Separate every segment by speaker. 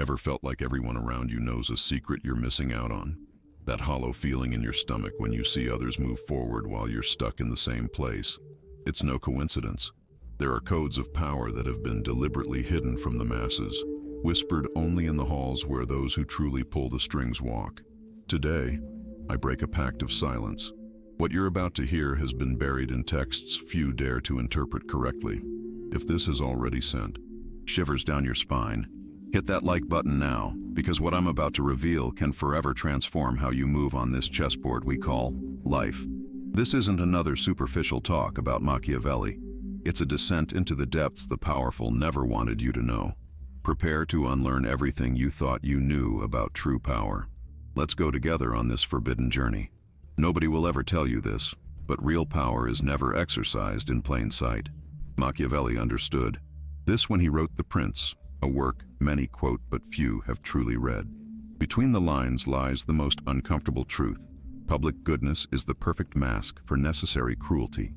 Speaker 1: Ever felt like everyone around you knows a secret you're missing out on? That hollow feeling in your stomach when you see others move forward while you're stuck in the same place? It's no coincidence. There are codes of power that have been deliberately hidden from the masses, whispered only in the halls where those who truly pull the strings walk. Today, I break a pact of silence. What you're about to hear has been buried in texts few dare to interpret correctly. If this has already sent shivers down your spine, hit that like button now, because what I'm about to reveal can forever transform how you move on this chessboard we call life. This isn't another superficial talk about Machiavelli. It's a descent into the depths the powerful never wanted you to know. Prepare to unlearn everything you thought you knew about true power. Let's go together on this forbidden journey. Nobody will ever tell you this, but real power is never exercised in plain sight. Machiavelli understood this when he wrote The Prince, a work many quote but few have truly read. Between the lines lies the most uncomfortable truth. Public goodness is the perfect mask for necessary cruelty.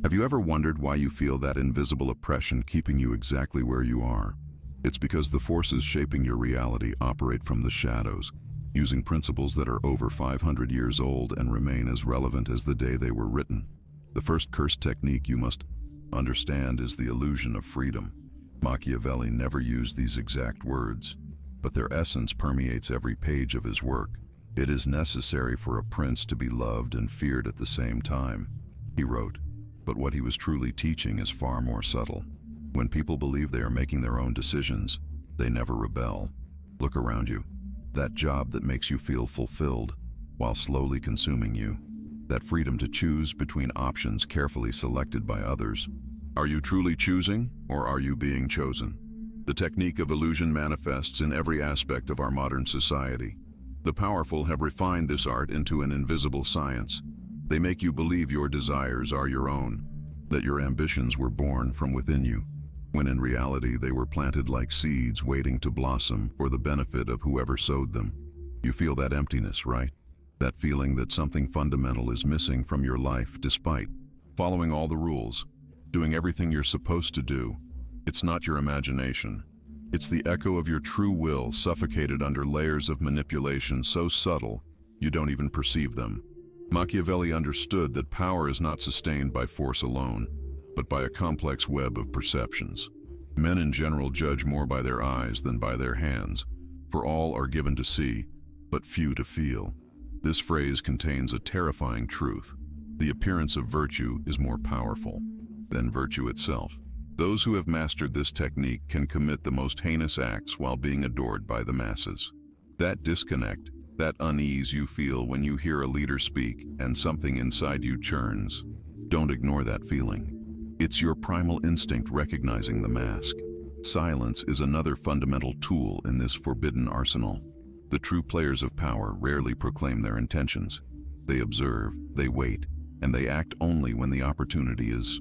Speaker 1: Have you ever wondered why you feel that invisible oppression keeping you exactly where you are? It's because the forces shaping your reality operate from the shadows, using principles that are over 500 years old and remain as relevant as the day they were written. The first curse technique you must understand is the illusion of freedom. Machiavelli never used these exact words, but their essence permeates every page of his work. It is necessary for a prince to be loved and feared at the same time, he wrote, but what he was truly teaching is far more subtle. When people believe they are making their own decisions, they never rebel. Look around you. That job that makes you feel fulfilled while slowly consuming you. That freedom to choose between options carefully selected by others. Are you truly choosing, or are you being chosen? The technique of illusion manifests in every aspect of our modern society. The powerful have refined this art into an invisible science. They make you believe your desires are your own, that your ambitions were born from within you, when in reality they were planted like seeds waiting to blossom for the benefit of whoever sowed them. You feel that emptiness, right? That feeling that something fundamental is missing from your life despite following all the rules, doing everything you're supposed to do. It's not your imagination. It's the echo of your true will suffocated under layers of manipulation so subtle you don't even perceive them. Machiavelli understood that power is not sustained by force alone, but by a complex web of perceptions. Men in general judge more by their eyes than by their hands, for all are given to see, but few to feel. This phrase contains a terrifying truth. The appearance of virtue is more powerful than virtue itself. Those who have mastered this technique can commit the most heinous acts while being adored by the masses. That disconnect, that unease you feel when you hear a leader speak and something inside you churns. Don't ignore that feeling. It's your primal instinct recognizing the mask. Silence is another fundamental tool in this forbidden arsenal. The true players of power rarely proclaim their intentions. They observe, they wait, and they act only when the opportunity is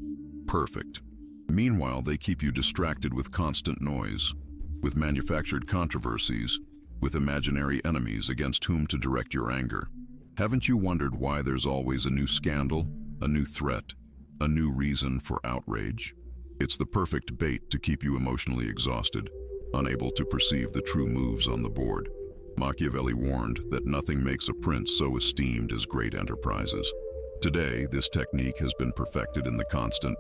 Speaker 1: perfect. Meanwhile, they keep you distracted with constant noise, with manufactured controversies, with imaginary enemies against whom to direct your anger. Haven't you wondered why there's always a new scandal, a new threat, a new reason for outrage? It's the perfect bait to keep you emotionally exhausted, unable to perceive the true moves on the board. Machiavelli warned that nothing makes a prince so esteemed as great enterprises. Today, this technique has been perfected in the constant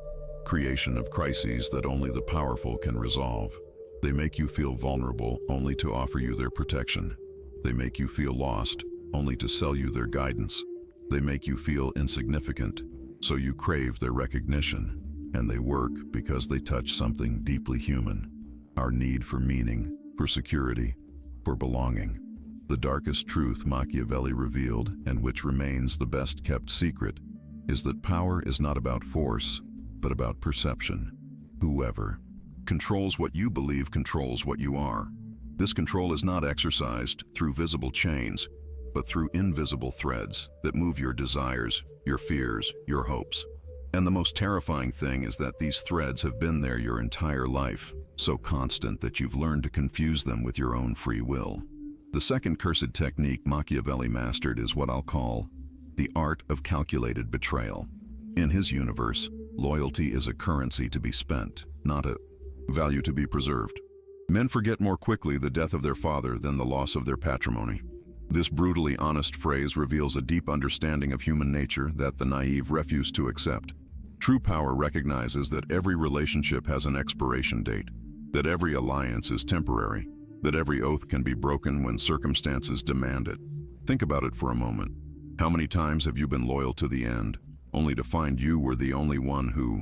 Speaker 1: creation of crises that only the powerful can resolve. They make you feel vulnerable only to offer you their protection. They make you feel lost only to sell you their guidance. They make you feel insignificant, so you crave their recognition. And they work because they touch something deeply human, our need for meaning, for security, for belonging. The darkest truth Machiavelli revealed, and which remains the best kept secret, is that power is not about force, but about perception. Whoever controls what you believe controls what you are. This control is not exercised through visible chains, but through invisible threads that move your desires, your fears, your hopes. And the most terrifying thing is that these threads have been there your entire life, so constant that you've learned to confuse them with your own free will. The second cursed technique Machiavelli mastered is what I'll call the art of calculated betrayal. In his universe, loyalty is a currency to be spent, not a value to be preserved. Men forget more quickly the death of their father than the loss of their patrimony. This brutally honest phrase reveals a deep understanding of human nature that the naive refuse to accept. True power recognizes that every relationship has an expiration date, that every alliance is temporary, that every oath can be broken when circumstances demand it. Think about it for a moment. How many times have you been loyal to the end, only to find you were the only one who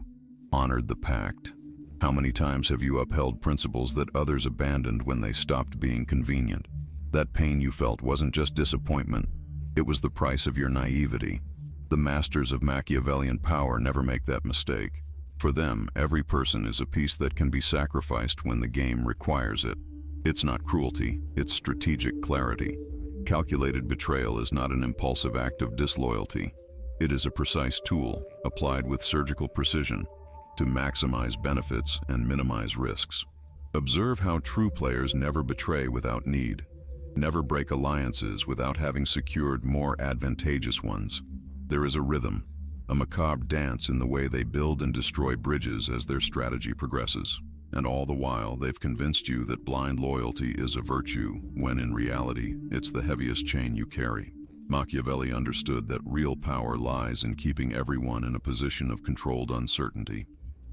Speaker 1: honored the pact? How many times have you upheld principles that others abandoned when they stopped being convenient? That pain you felt wasn't just disappointment, it was the price of your naivety. The masters of Machiavellian power never make that mistake. For them, every person is a piece that can be sacrificed when the game requires it. It's not cruelty, it's strategic clarity. Calculated betrayal is not an impulsive act of disloyalty. It is a precise tool, applied with surgical precision, to maximize benefits and minimize risks. Observe how true players never betray without need, never break alliances without having secured more advantageous ones. There is a rhythm, a macabre dance in the way they build and destroy bridges as their strategy progresses. And all the while, they've convinced you that blind loyalty is a virtue, when in reality, it's the heaviest chain you carry. Machiavelli understood that real power lies in keeping everyone in a position of controlled uncertainty.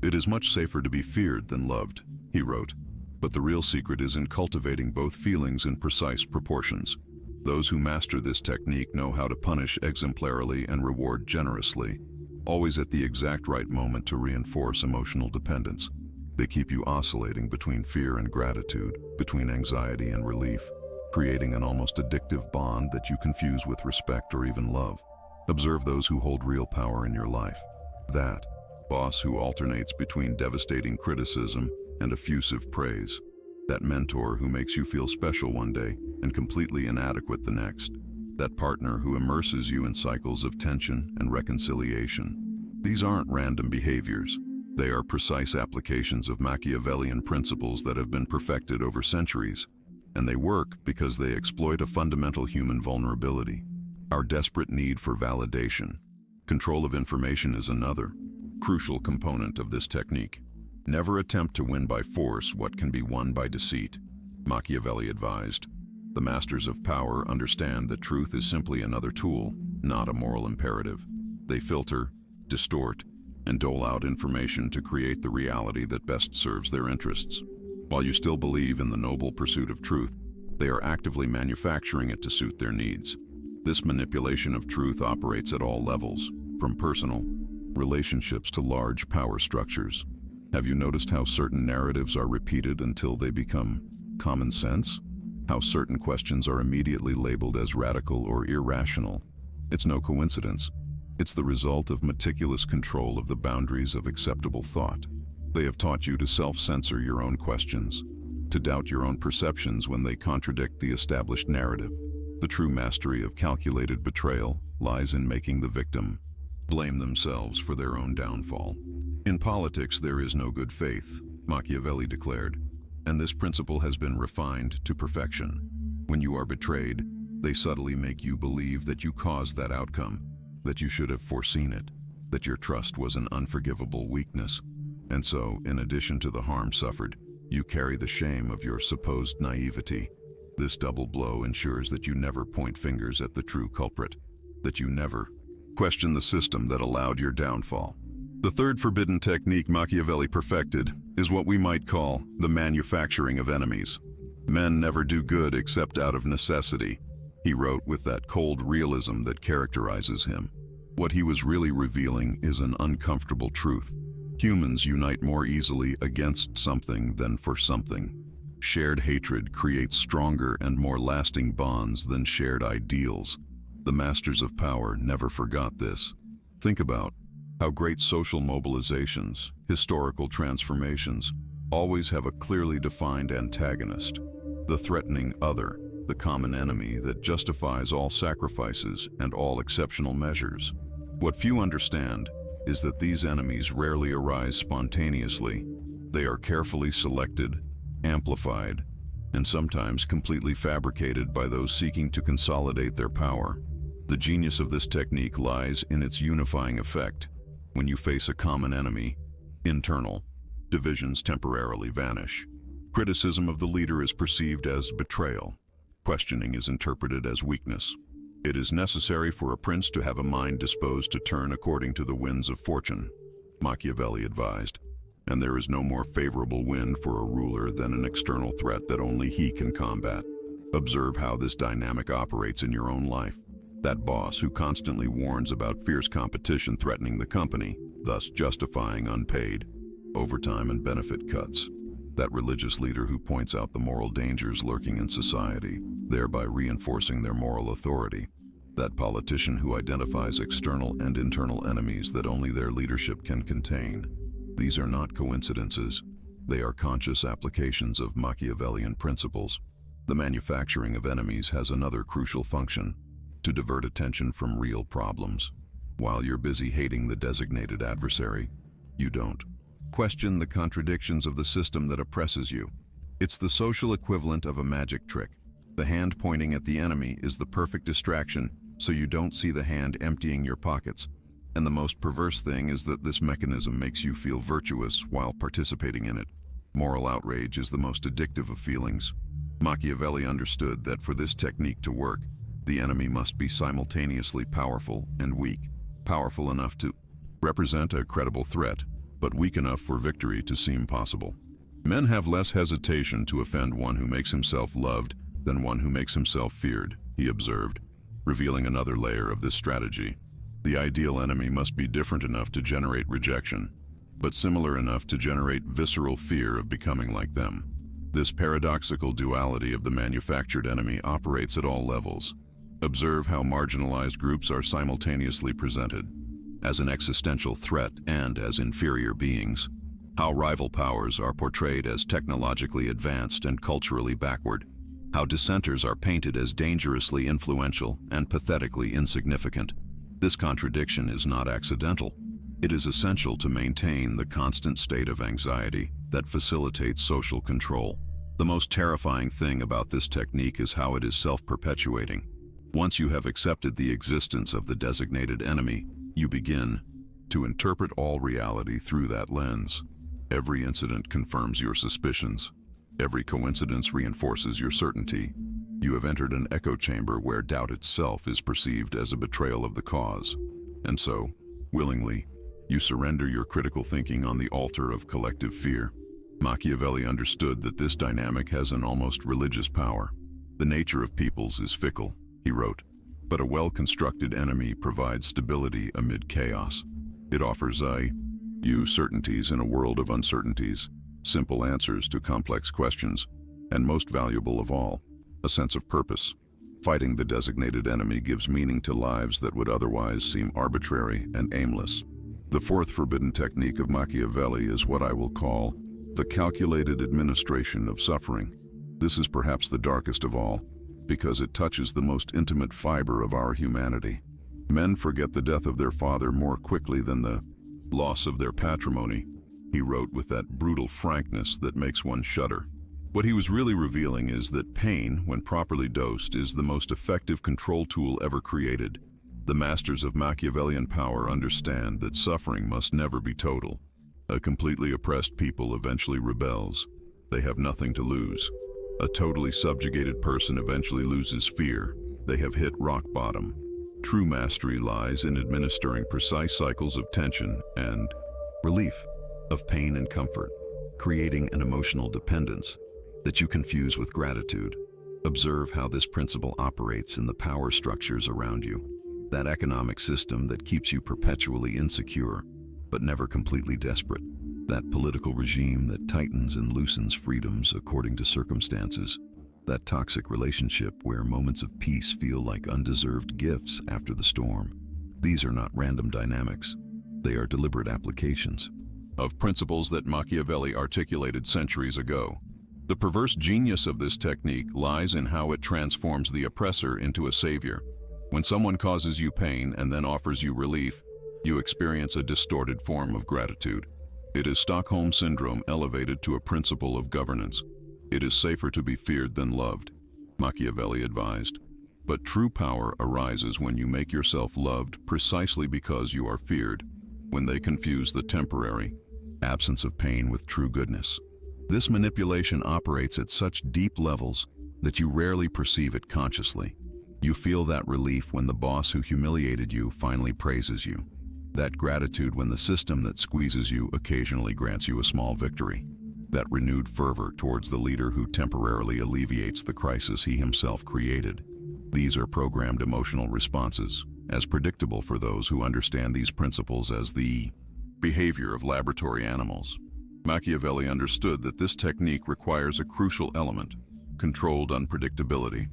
Speaker 1: "It is much safer to be feared than loved," he wrote, "but the real secret is in cultivating both feelings in precise proportions. Those who master this technique know how to punish exemplarily and reward generously, always at the exact right moment to reinforce emotional dependence. They keep you oscillating between fear and gratitude, between anxiety and relief, creating an almost addictive bond that you confuse with respect or even love. Observe those who hold real power in your life. That boss who alternates between devastating criticism and effusive praise. That mentor who makes you feel special one day and completely inadequate the next. That partner who immerses you in cycles of tension and reconciliation. These aren't random behaviors. They are precise applications of Machiavellian principles that have been perfected over centuries. And they work because they exploit a fundamental human vulnerability, our desperate need for validation. Control of information is another crucial component of this technique. Never attempt to win by force what can be won by deceit, Machiavelli advised. The masters of power understand that truth is simply another tool, not a moral imperative. They filter, distort, and dole out information to create the reality that best serves their interests. While you still believe in the noble pursuit of truth, they are actively manufacturing it to suit their needs. This manipulation of truth operates at all levels, from personal relationships to large power structures. Have you noticed how certain narratives are repeated until they become common sense? How certain questions are immediately labeled as radical or irrational? It's no coincidence. It's the result of meticulous control of the boundaries of acceptable thought. They have taught you to self-censor your own questions, to doubt your own perceptions when they contradict the established narrative. The true mastery of calculated betrayal lies in making the victim blame themselves for their own downfall. In politics, there is no good faith, Machiavelli declared, and this principle has been refined to perfection. When you are betrayed, they subtly make you believe that you caused that outcome, that you should have foreseen it, that your trust was an unforgivable weakness. And so, in addition to the harm suffered, you carry the shame of your supposed naivety. This double blow ensures that you never point fingers at the true culprit, that you never question the system that allowed your downfall. The third forbidden technique Machiavelli perfected is what we might call the manufacturing of enemies. Men never do good except out of necessity, he wrote with that cold realism that characterizes him. What he was really revealing is an uncomfortable truth. Humans unite more easily against something than for something. Shared hatred creates stronger and more lasting bonds than shared ideals. The masters of power never forgot this. Think about how great social mobilizations, historical transformations, always have a clearly defined antagonist, the threatening other, the common enemy that justifies all sacrifices and all exceptional measures. What few understand is that these enemies rarely arise spontaneously. They are carefully selected, amplified, and sometimes completely fabricated by those seeking to consolidate their power. The genius of this technique lies in its unifying effect. When you face a common enemy, internal divisions temporarily vanish. Criticism of the leader is perceived as betrayal. Questioning is interpreted as weakness. It is necessary for a prince to have a mind disposed to turn according to the winds of fortune, Machiavelli advised, and there is no more favorable wind for a ruler than an external threat that only he can combat. Observe how this dynamic operates in your own life. That boss who constantly warns about fierce competition threatening the company, thus justifying unpaid overtime and benefit cuts. That religious leader who points out the moral dangers lurking in society, thereby reinforcing their moral authority. That politician who identifies external and internal enemies that only their leadership can contain. These are not coincidences. They are conscious applications of Machiavellian principles. The manufacturing of enemies has another crucial function: to divert attention from real problems. While you're busy hating the designated adversary, you don't question the contradictions of the system that oppresses you. It's the social equivalent of a magic trick. The hand pointing at the enemy is the perfect distraction, so you don't see the hand emptying your pockets. And the most perverse thing is that this mechanism makes you feel virtuous while participating in it. Moral outrage is the most addictive of feelings. Machiavelli understood that for this technique to work, the enemy must be simultaneously powerful and weak. Powerful enough to represent a credible threat, but weak enough for victory to seem possible. Men have less hesitation to offend one who makes himself loved than one who makes himself feared, he observed, revealing another layer of this strategy. The ideal enemy must be different enough to generate rejection, but similar enough to generate visceral fear of becoming like them. This paradoxical duality of the manufactured enemy operates at all levels. Observe how marginalized groups are simultaneously presented as an existential threat and as inferior beings. How rival powers are portrayed as technologically advanced and culturally backward. How dissenters are painted as dangerously influential and pathetically insignificant. This contradiction is not accidental. It is essential to maintain the constant state of anxiety that facilitates social control. The most terrifying thing about this technique is how it is self-perpetuating. Once you have accepted the existence of the designated enemy, you begin to interpret all reality through that lens. Every incident confirms your suspicions. Every coincidence reinforces your certainty. You have entered an echo chamber where doubt itself is perceived as a betrayal of the cause. And so, willingly, you surrender your critical thinking on the altar of collective fear. Machiavelli understood that this dynamic has an almost religious power. The nature of peoples is fickle, he wrote, but a well-constructed enemy provides stability amid chaos. It offers you certainties in a world of uncertainties, simple answers to complex questions, and most valuable of all, a sense of purpose. Fighting the designated enemy gives meaning to lives that would otherwise seem arbitrary and aimless. The fourth forbidden technique of Machiavelli is what I will call the calculated administration of suffering. This is perhaps the darkest of all, because it touches the most intimate fiber of our humanity. Men forget the death of their father more quickly than the loss of their patrimony, he wrote with that brutal frankness that makes one shudder. What he was really revealing is that pain, when properly dosed, is the most effective control tool ever created. The masters of Machiavellian power understand that suffering must never be total. A completely oppressed people eventually rebels. They have nothing to lose. A totally subjugated person eventually loses fear. They have hit rock bottom. True mastery lies in administering precise cycles of tension and relief, of pain and comfort, creating an emotional dependence that you confuse with gratitude. Observe how this principle operates in the power structures around you, that economic system that keeps you perpetually insecure, but never completely desperate, that political regime that tightens and loosens freedoms according to circumstances, that toxic relationship where moments of peace feel like undeserved gifts after the storm. These are not random dynamics. They are deliberate applications of principles that Machiavelli articulated centuries ago. The perverse genius of this technique lies in how it transforms the oppressor into a savior. When someone causes you pain and then offers you relief, you experience a distorted form of gratitude. It is Stockholm Syndrome elevated to a principle of governance. It is safer to be feared than loved, Machiavelli advised. But true power arises when you make yourself loved precisely because you are feared, when they confuse the temporary absence of pain with true goodness. This manipulation operates at such deep levels that you rarely perceive it consciously. You feel that relief when the boss who humiliated you finally praises you. That gratitude when the system that squeezes you occasionally grants you a small victory. That renewed fervor towards the leader who temporarily alleviates the crisis he himself created. These are programmed emotional responses, as predictable for those who understand these principles as the behavior of laboratory animals. Machiavelli understood that this technique requires a crucial element: controlled unpredictability.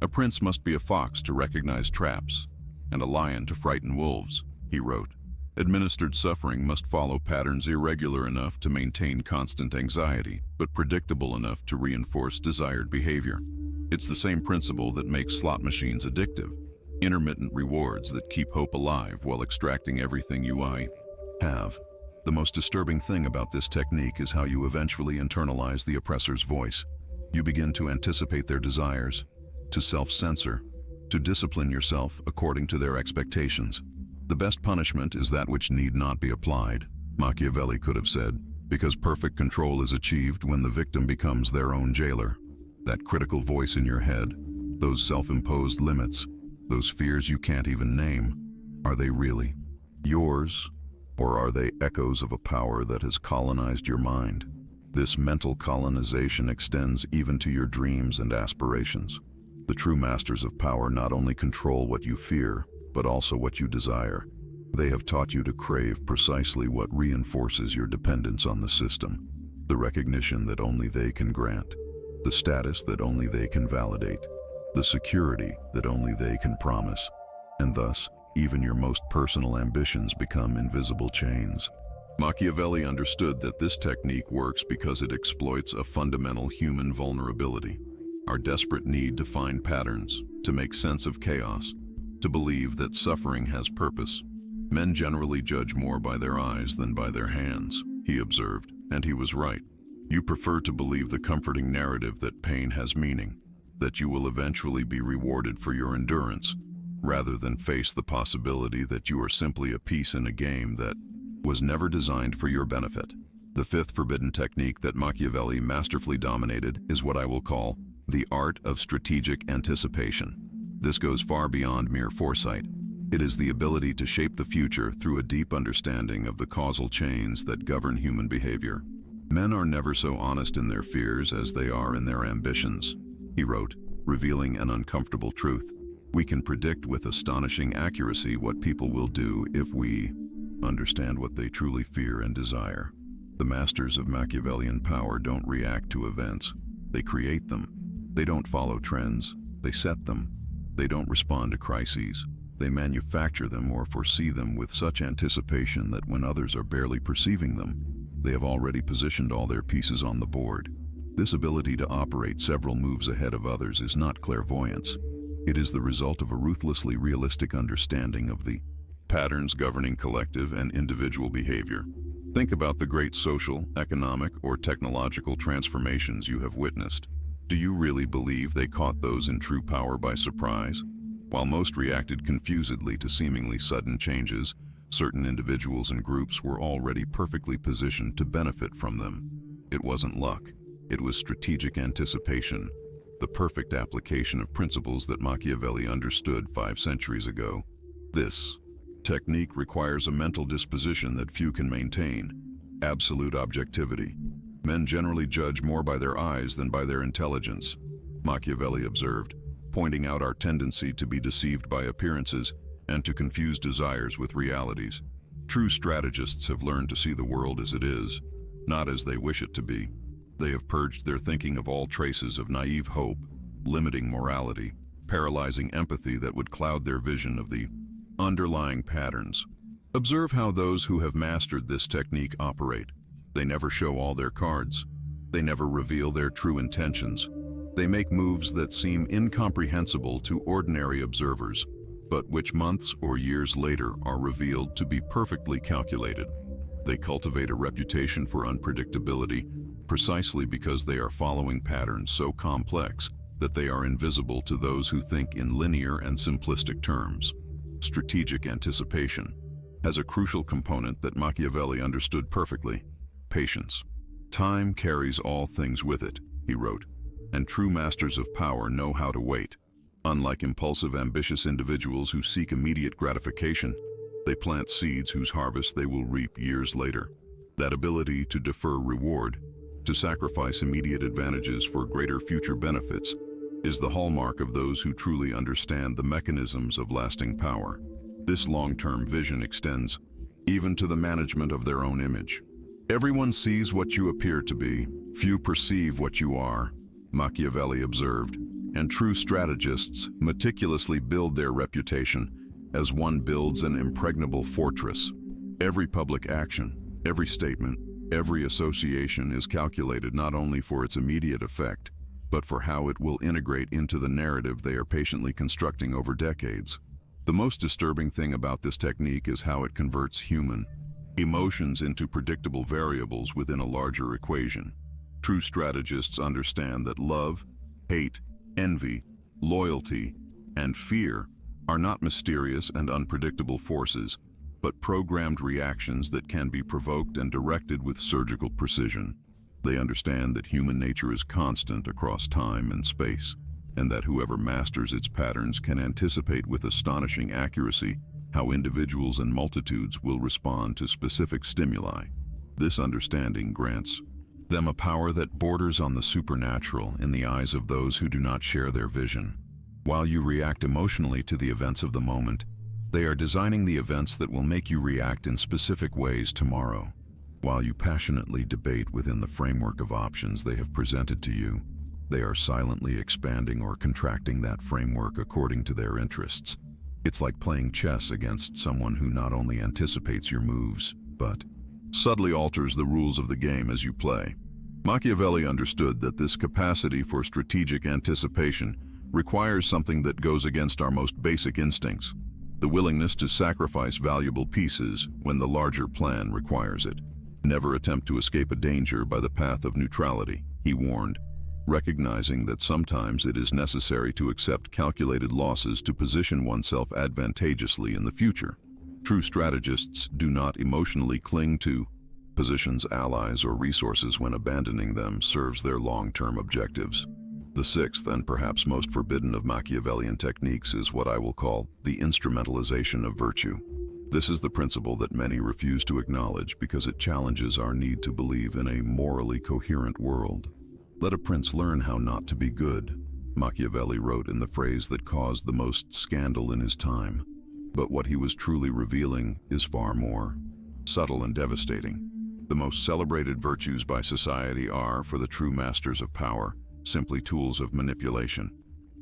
Speaker 1: A prince must be a fox to recognize traps, and a lion to frighten wolves, he wrote. Administered suffering must follow patterns irregular enough to maintain constant anxiety, but predictable enough to reinforce desired behavior. It's the same principle that makes slot machines addictive: intermittent rewards that keep hope alive while extracting everything you have. The most disturbing thing about this technique is how you eventually internalize the oppressor's voice. You begin to anticipate their desires, to self-censor, to discipline yourself according to their expectations. The best punishment is that which need not be applied, Machiavelli could have said, because perfect control is achieved when the victim becomes their own jailer. That critical voice in your head, those self-imposed limits, those fears you can't even name, are they really yours, or are they echoes of a power that has colonized your mind? This mental colonization extends even to your dreams and aspirations. The true masters of power not only control what you fear, but also what you desire. They have taught you to crave precisely what reinforces your dependence on the system: the recognition that only they can grant, the status that only they can validate, the security that only they can promise. And thus, even your most personal ambitions become invisible chains. Machiavelli understood that this technique works because it exploits a fundamental human vulnerability: our desperate need to find patterns, to make sense of chaos, to believe that suffering has purpose. Men generally judge more by their eyes than by their hands, he observed, and he was right. You prefer to believe the comforting narrative that pain has meaning, that you will eventually be rewarded for your endurance, rather than face the possibility that you are simply a piece in a game that was never designed for your benefit. The fifth forbidden technique that Machiavelli masterfully dominated is what I will call the art of strategic anticipation. This goes far beyond mere foresight. It is the ability to shape the future through a deep understanding of the causal chains that govern human behavior. Men are never so honest in their fears as they are in their ambitions, he wrote, revealing an uncomfortable truth. We can predict with astonishing accuracy what people will do if we understand what they truly fear and desire. The masters of Machiavellian power don't react to events. They create them. They don't follow trends. They set them. They don't respond to crises. They manufacture them or foresee them with such anticipation that when others are barely perceiving them, they have already positioned all their pieces on the board. This ability to operate several moves ahead of others is not clairvoyance. It is the result of a ruthlessly realistic understanding of the patterns governing collective and individual behavior. Think about the great social, economic, or technological transformations you have witnessed. Do you really believe they caught those in true power by surprise? While most reacted confusedly to seemingly sudden changes, certain individuals and groups were already perfectly positioned to benefit from them. It wasn't luck. It was strategic anticipation, the perfect application of principles that Machiavelli understood 5 centuries ago. This technique requires a mental disposition that few can maintain: absolute objectivity. Men generally judge more by their eyes than by their intelligence, Machiavelli observed, pointing out our tendency to be deceived by appearances and to confuse desires with realities. True strategists have learned to see the world as it is, not as they wish it to be. They have purged their thinking of all traces of naive hope, limiting morality, paralyzing empathy that would cloud their vision of the underlying patterns. Observe how those who have mastered this technique operate. They never show all their cards. They never reveal their true intentions. They make moves that seem incomprehensible to ordinary observers, but which months or years later are revealed to be perfectly calculated. They cultivate a reputation for unpredictability precisely because they are following patterns so complex that they are invisible to those who think in linear and simplistic terms. Strategic anticipation has a crucial component that Machiavelli understood perfectly: patience. "Time carries all things with it," he wrote, "and true masters of power know how to wait. Unlike impulsive, ambitious individuals who seek immediate gratification, they plant seeds whose harvest they will reap years later. That ability to defer reward, to sacrifice immediate advantages for greater future benefits, is the hallmark of those who truly understand the mechanisms of lasting power. This long-term vision extends even to the management of their own image. Everyone sees what you appear to be, few perceive what you are," Machiavelli observed, "and true strategists meticulously build their reputation as one builds an impregnable fortress. Every public action, every statement, every association is calculated not only for its immediate effect, but for how it will integrate into the narrative they are patiently constructing over decades. The most disturbing thing about this technique is how it converts human emotions into predictable variables within a larger equation. True strategists understand that love, hate, envy, loyalty, and fear are not mysterious and unpredictable forces, but programmed reactions that can be provoked and directed with surgical precision. They understand that human nature is constant across time and space, and that whoever masters its patterns can anticipate with astonishing accuracy how individuals and multitudes will respond to specific stimuli. This understanding grants them a power that borders on the supernatural in the eyes of those who do not share their vision. While you react emotionally to the events of the moment, they are designing the events that will make you react in specific ways tomorrow. While you passionately debate within the framework of options they have presented to you, they are silently expanding or contracting that framework according to their interests. It's like playing chess against someone who not only anticipates your moves, but subtly alters the rules of the game as you play. Machiavelli understood that this capacity for strategic anticipation requires something that goes against our most basic instincts: the willingness to sacrifice valuable pieces when the larger plan requires it. Never attempt to escape a danger by the path of neutrality, he warned, recognizing that sometimes it is necessary to accept calculated losses to position oneself advantageously in the future. True strategists do not emotionally cling to positions, allies, or resources when abandoning them serves their long-term objectives. The sixth and perhaps most forbidden of Machiavellian techniques is what I will call the instrumentalization of virtue. This is the principle that many refuse to acknowledge because it challenges our need to believe in a morally coherent world. "Let a prince learn how not to be good," Machiavelli wrote in the phrase that caused the most scandal in his time. But what he was truly revealing is far more subtle and devastating. The most celebrated virtues by society are, for the true masters of power, simply tools of manipulation.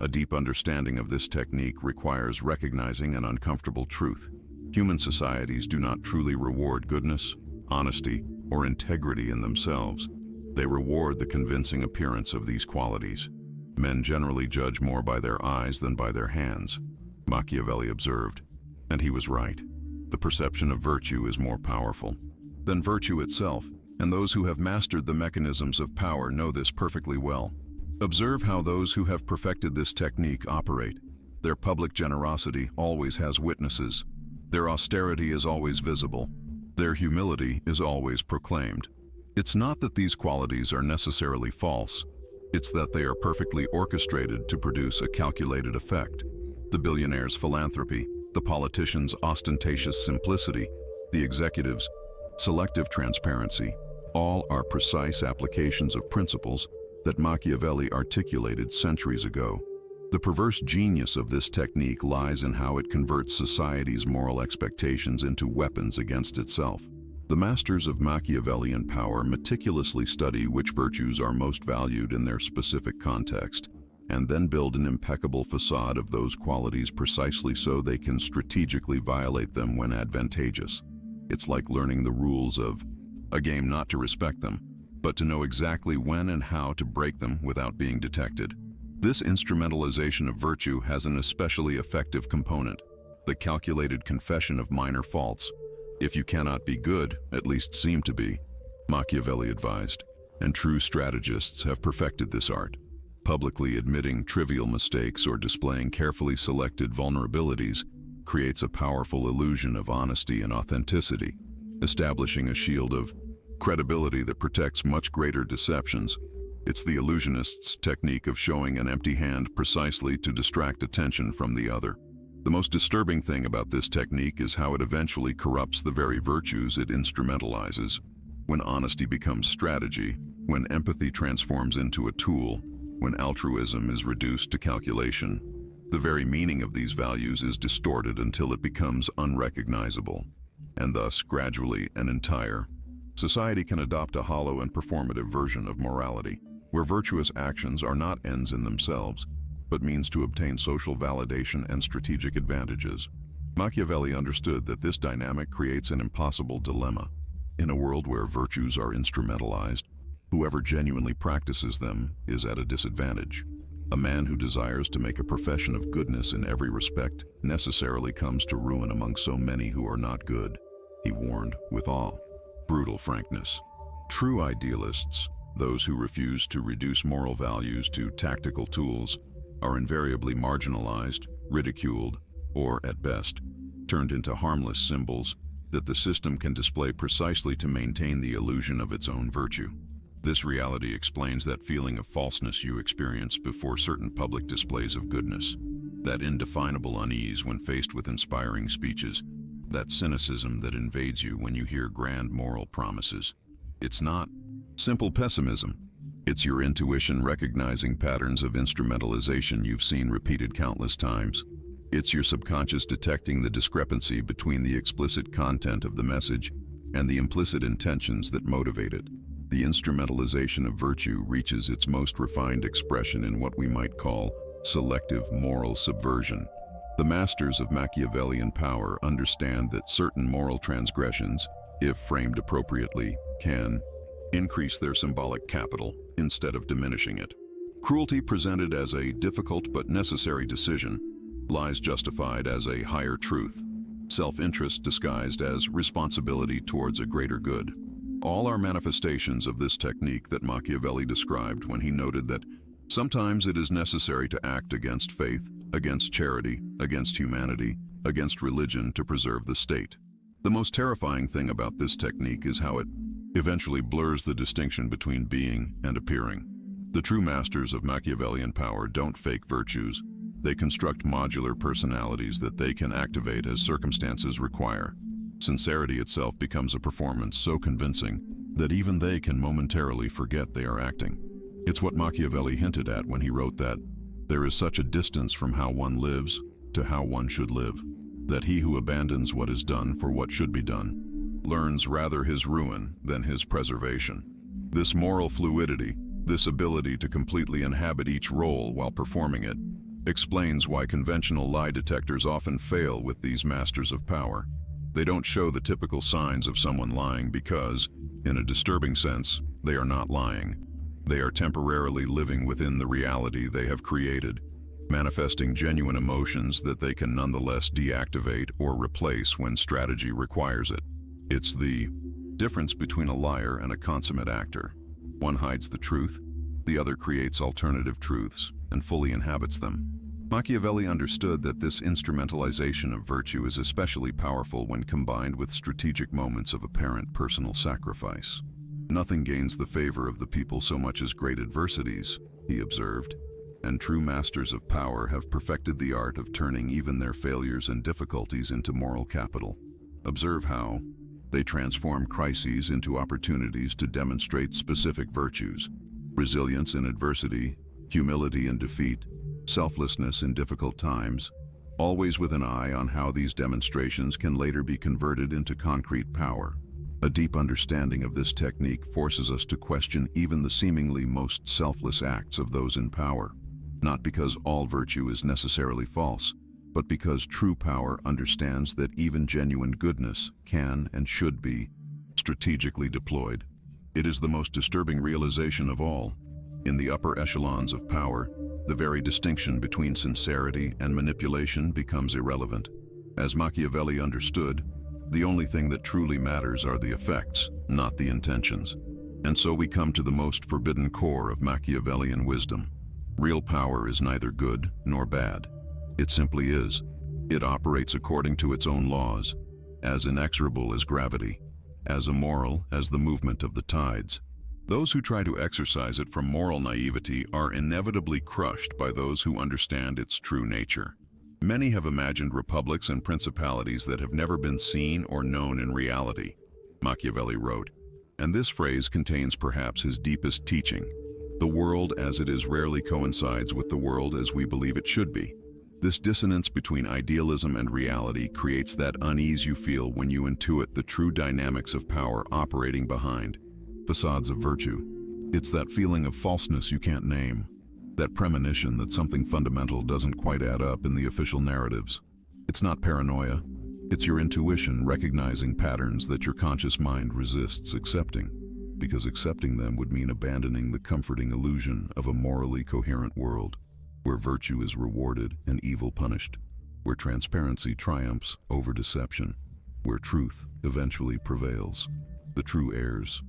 Speaker 1: A deep understanding of this technique requires recognizing an uncomfortable truth. Human societies do not truly reward goodness, honesty, or integrity in themselves. They reward the convincing appearance of these qualities. Men generally judge more by their eyes than by their hands, Machiavelli observed, and he was right. The perception of virtue is more powerful than virtue itself, and those who have mastered the mechanisms of power know this perfectly well. Observe how those who have perfected this technique operate. Their public generosity always has witnesses. Their austerity is always visible. Their humility is always proclaimed. It's not that these qualities are necessarily false. It's that they are perfectly orchestrated to produce a calculated effect. The billionaire's philanthropy, the politician's ostentatious simplicity, the executive's selective transparency, all are precise applications of principles that Machiavelli articulated centuries ago. The perverse genius of this technique lies in how it converts society's moral expectations into weapons against itself. The masters of Machiavellian power meticulously study which virtues are most valued in their specific context, and then build an impeccable facade of those qualities precisely so they can strategically violate them when advantageous. It's like learning the rules of a game not to respect them, but to know exactly when and how to break them without being detected. This instrumentalization of virtue has an especially effective component: the calculated confession of minor faults. If you cannot be good, at least seem to be, Machiavelli advised, and true strategists have perfected this art. Publicly admitting trivial mistakes or displaying carefully selected vulnerabilities creates a powerful illusion of honesty and authenticity, establishing a shield of credibility that protects much greater deceptions. It's the illusionist's technique of showing an empty hand precisely to distract attention from the other. The most disturbing thing about this technique is how it eventually corrupts the very virtues it instrumentalizes. When honesty becomes strategy, when empathy transforms into a tool, when altruism is reduced to calculation, the very meaning of these values is distorted until it becomes unrecognizable, and thus gradually an entire society can adopt a hollow and performative version of morality, where virtuous actions are not ends in themselves, but means to obtain social validation and strategic advantages. Machiavelli understood that this dynamic creates an impossible dilemma. In a world where virtues are instrumentalized, whoever genuinely practices them is at a disadvantage. A man who desires to make a profession of goodness in every respect necessarily comes to ruin among so many who are not good, he warned with brutal frankness. True idealists, those who refuse to reduce moral values to tactical tools, are invariably marginalized, ridiculed, or, at best, turned into harmless symbols that the system can display precisely to maintain the illusion of its own virtue. This reality explains that feeling of falseness you experience before certain public displays of goodness, that indefinable unease when faced with inspiring speeches, that cynicism that invades you when you hear grand moral promises. It's not simple pessimism. It's your intuition recognizing patterns of instrumentalization you've seen repeated countless times. It's your subconscious detecting the discrepancy between the explicit content of the message and the implicit intentions that motivate it. The instrumentalization of virtue reaches its most refined expression in what we might call selective moral subversion. The masters of Machiavellian power understand that certain moral transgressions, if framed appropriately, can increase their symbolic capital instead of diminishing it. Cruelty presented as a difficult but necessary decision, lies justified as a higher truth, self-interest disguised as responsibility towards a greater good. All are manifestations of this technique that Machiavelli described when he noted that sometimes it is necessary to act against faith, against charity, against humanity, against religion to preserve the state. The most terrifying thing about this technique is how it eventually blurs the distinction between being and appearing. The true masters of Machiavellian power don't fake virtues. They construct modular personalities that they can activate as circumstances require. Sincerity itself becomes a performance so convincing that even they can momentarily forget they are acting. It's what Machiavelli hinted at when he wrote that there is such a distance from how one lives to how one should live, that he who abandons what is done for what should be done learns rather his ruin than his preservation. This moral fluidity, this ability to completely inhabit each role while performing it, explains why conventional lie detectors often fail with these masters of power. They don't show the typical signs of someone lying because, in a disturbing sense, they are not lying. They are temporarily living within the reality they have created, manifesting genuine emotions that they can nonetheless deactivate or replace when strategy requires it. It's the difference between a liar and a consummate actor. One hides the truth, the other creates alternative truths and fully inhabits them. Machiavelli understood that this instrumentalization of virtue is especially powerful when combined with strategic moments of apparent personal sacrifice. Nothing gains the favor of the people so much as great adversities, he observed, and true masters of power have perfected the art of turning even their failures and difficulties into moral capital. Observe how they transform crises into opportunities to demonstrate specific virtues: resilience in adversity, humility in defeat, selflessness in difficult times, always with an eye on how these demonstrations can later be converted into concrete power. A deep understanding of this technique forces us to question even the seemingly most selfless acts of those in power, not because all virtue is necessarily false, but because true power understands that even genuine goodness can and should be strategically deployed. It is the most disturbing realization of all. In the upper echelons of power, the very distinction between sincerity and manipulation becomes irrelevant. As Machiavelli understood, the only thing that truly matters are the effects, not the intentions. And so we come to the most forbidden core of Machiavellian wisdom. Real power is neither good nor bad. It simply is. It operates according to its own laws, as inexorable as gravity. as immoral as the movement of the tides. Those who try to exercise it from moral naivety are inevitably crushed by those who understand its true nature. Many have imagined republics and principalities that have never been seen or known in reality, Machiavelli wrote, and this phrase contains perhaps his deepest teaching. The world as it is rarely coincides with the world as we believe it should be. This dissonance between idealism and reality creates that unease you feel when you intuit the true dynamics of power operating behind facades of virtue. It's that feeling of falseness you can't name, that premonition that something fundamental doesn't quite add up in the official narratives. It's not paranoia, it's your intuition recognizing patterns that your conscious mind resists accepting, because accepting them would mean abandoning the comforting illusion of a morally coherent world, where virtue is rewarded and evil punished, where transparency triumphs over deception, where truth eventually prevails. The true heirs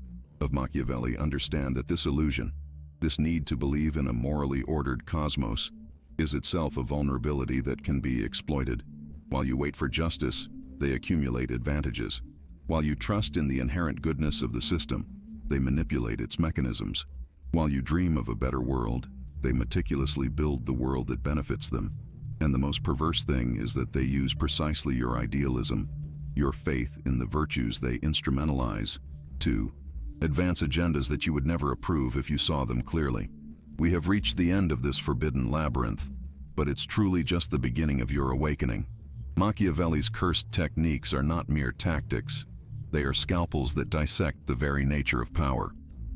Speaker 1: of Machiavelli understand that this illusion, this need to believe in a morally ordered cosmos, is itself a vulnerability that can be exploited. While you wait for justice, they accumulate advantages. While you trust in the inherent goodness of the system, they manipulate its mechanisms. While you dream of a better world, they meticulously build the world that benefits them. And the most perverse thing is that they use precisely your idealism, your faith in the virtues they instrumentalize, to advance agendas that you would never approve if you saw them clearly. We have reached the end of this forbidden labyrinth, but it's truly just the beginning of your awakening. Machiavelli's cursed techniques are not mere tactics. They are scalpels that dissect the very nature of power.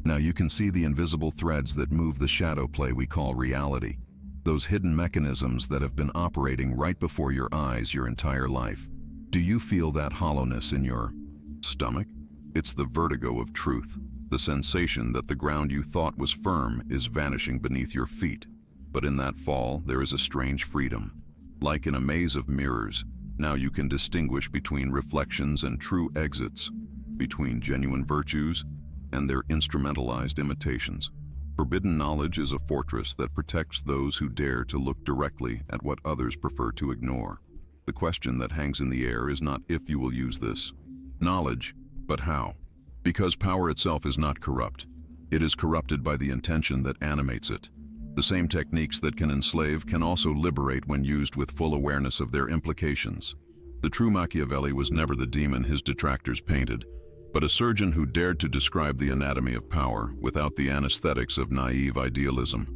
Speaker 1: Now you can see the invisible threads that move the shadow play we call reality, those hidden mechanisms that have been operating right before your eyes your entire life. Do you feel that hollowness in your stomach? It's the vertigo of truth, the sensation that the ground you thought was firm is vanishing beneath your feet. But in that fall, there is a strange freedom. Like in a maze of mirrors, now you can distinguish between reflections and true exits, between genuine virtues and their instrumentalized imitations. Forbidden knowledge is a fortress that protects those who dare to look directly at what others prefer to ignore. The question that hangs in the air is not if you will use this knowledge, but how. Because power itself is not corrupt. It is corrupted by the intention that animates it. The same techniques that can enslave can also liberate when used with full awareness of their implications. The true Machiavelli was never the demon his detractors painted, but a surgeon who dared to describe the anatomy of power without the anesthetics of naive idealism.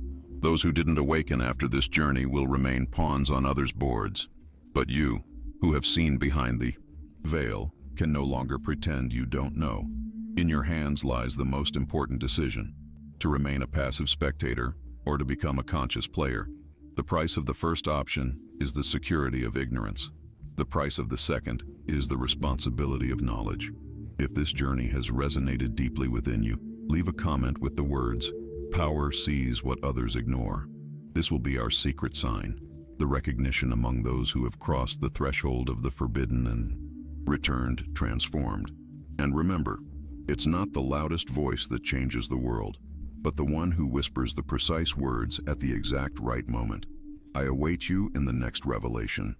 Speaker 1: Those who didn't awaken after this journey will remain pawns on others' boards. But you, who have seen behind the veil, can no longer pretend you don't know. In your hands lies the most important decision: to remain a passive spectator or to become a conscious player. The price of the first option is the security of ignorance. The price of the second is the responsibility of knowledge. If this journey has resonated deeply within you, leave a comment with the words, "Power sees what others ignore." This will be our secret sign, the recognition among those who have crossed the threshold of the forbidden and returned transformed. And remember, it's not the loudest voice that changes the world, but the one who whispers the precise words at the exact right moment. I await you in the next revelation.